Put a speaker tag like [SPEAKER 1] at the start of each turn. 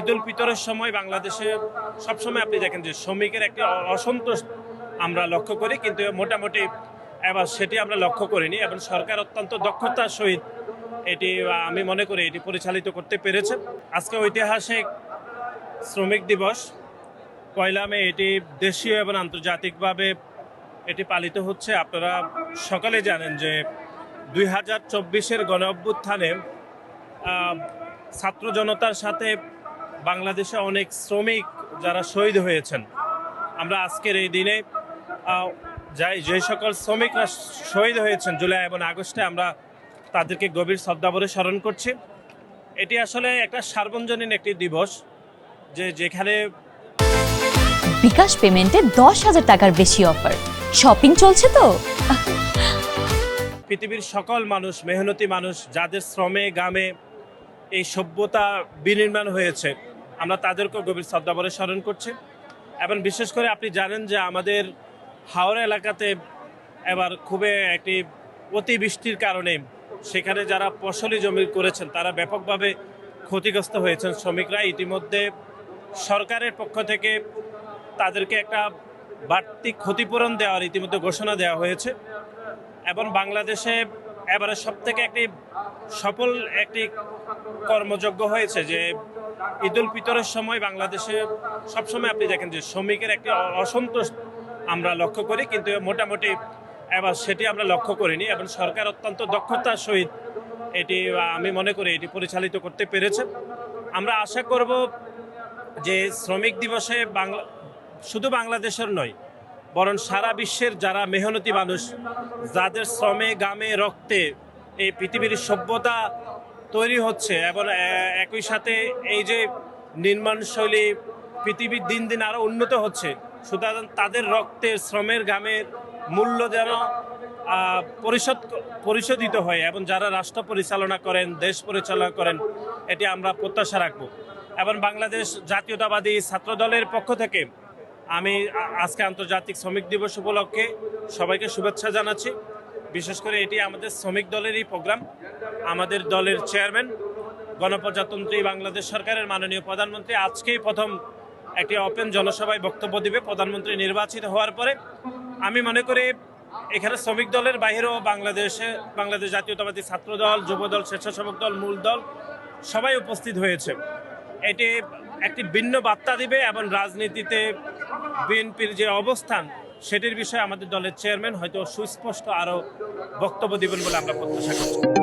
[SPEAKER 1] ঈদুল ফিতরের সময় বাংলাদেশে সবসময় আপনি দেখেন যে শ্রমিকের একটি অসন্তোষ আমরা লক্ষ্য করি, কিন্তু মোটামুটি এবার সেটি আমরা লক্ষ্য করিনি এবং সরকার অত্যন্ত দক্ষতার সহিত এটি আমি মনে করি এটি পরিচালিত করতে পেরেছে। আজকে ঐতিহাসিক শ্রমিক দিবস 1 মে, এটি দেশীয় এবং আন্তর্জাতিকভাবে এটি পালিত হচ্ছে। আপনারা সকলে জানেন যে 2024-এর গণ অভ্যুত্থানে ছাত্র জনতার সাথে বাংলাদেশে অনেক শ্রমিক যারা শহীদ হয়েছেন, আমরা আজকের এই দিনে যে সকল শ্রমিকরা শহীদ হয়েছেন জুলাই এবং আগস্টে, আমরা তাদেরকে গভীর শ্রদ্ধাভরে স্মরণ করছি। এটি আসলে একটা সার্বজনীন একটি দিবস, যেখানে
[SPEAKER 2] বিকাশ পেমেন্টে 10,000 টাকার বেশি অফার, শপিং চলছে তো।
[SPEAKER 1] পৃথিবীর সকল মানুষ, মেহনতি মানুষ, যাদের শ্রমে গামে এই সভ্যতা বিনির্মাণ হয়েছে, আমরা তাদেরকেও গভীর শ্রদ্ধাভরে স্মরণ করছি। এবং বিশেষ করে আপনি জানেন যে আমাদের হাওড়া এলাকাতে এবার খুবই একটি অতিবৃষ্টির কারণে সেখানে যারা ফসলি জমি করেছেন তারা ব্যাপকভাবে ক্ষতিগ্রস্ত হয়েছেন শ্রমিকরা। ইতিমধ্যে সরকারের পক্ষ থেকে তাদেরকে একটা বাড়তি ক্ষতিপূরণ দেওয়ার ইতিমধ্যে ঘোষণা দেওয়া হয়েছে। এবং বাংলাদেশে এবারে সবথেকে একটি সফল একটি কর্মযজ্ঞ হয়েছে যে ঈদুল ফিতরের সময় বাংলাদেশে সবসময় আপনি দেখেন যে শ্রমিকের একটি অসন্তোষ আমরা লক্ষ্য করি, কিন্তু মোটামুটি এবার সেটি আমরা লক্ষ্য করিনি এবং সরকার অত্যন্ত দক্ষতার সহিত এটি আমি মনে করি এটি পরিচালিত করতে পেরেছে। আমরা আশা করব যে শ্রমিক দিবসে শুধু বাংলাদেশের নয়, বরং সারা বিশ্বের যারা মেহনতি মানুষ, যাদের শ্রমে গামে রক্তে এই পৃথিবীর সভ্যতা তৈরি হচ্ছে এবং একই সাথে এই যে নির্মাণশৈলী পৃথিবীর দিন দিন আরও উন্নত হচ্ছে, সুতরাং তাদের রক্তের শ্রমের গামের মূল্য যেন পরিশোধিত হয় এবং যারা রাষ্ট্র পরিচালনা করেন, দেশ পরিচালনা করেন, এটি আমরা প্রত্যাশা রাখব। এবং বাংলাদেশ জাতীয়তাবাদী ছাত্র দলের পক্ষ থেকে আমি আজকে আন্তর্জাতিক শ্রমিক দিবস উপলক্ষে সবাইকে শুভেচ্ছা জানাচ্ছি। বিশেষ করে এটি আমাদের শ্রমিক দলেরই প্রোগ্রাম। আমাদের দলের চেয়ারম্যান, গণপ্রজাতন্ত্রী বাংলাদেশ সরকারের মাননীয় প্রধানমন্ত্রী আজকেই প্রথম একটি ওপেন জনসভায় বক্তব্য দিবে প্রধানমন্ত্রী নির্বাচিত হওয়ার পরে। আমি মনে করি এখানে শ্রমিক দলের বাইরেও বাংলাদেশ জাতীয়তাবাদী ছাত্র দল, যুব দল, স্বেচ্ছাসেবক দল, মূল দল সবাই উপস্থিত হয়েছে। এটি একটি ভিন্ন বার্তা দিবে এবং রাজনীতিতে বিএনপির যে অবস্থান সেটির বিষয়ে আমাদের দলের চেয়ারম্যান হয়তো সুস্পষ্ট আরও বক্তব্য দিবেন বলে আমরা প্রত্যাশা করছি।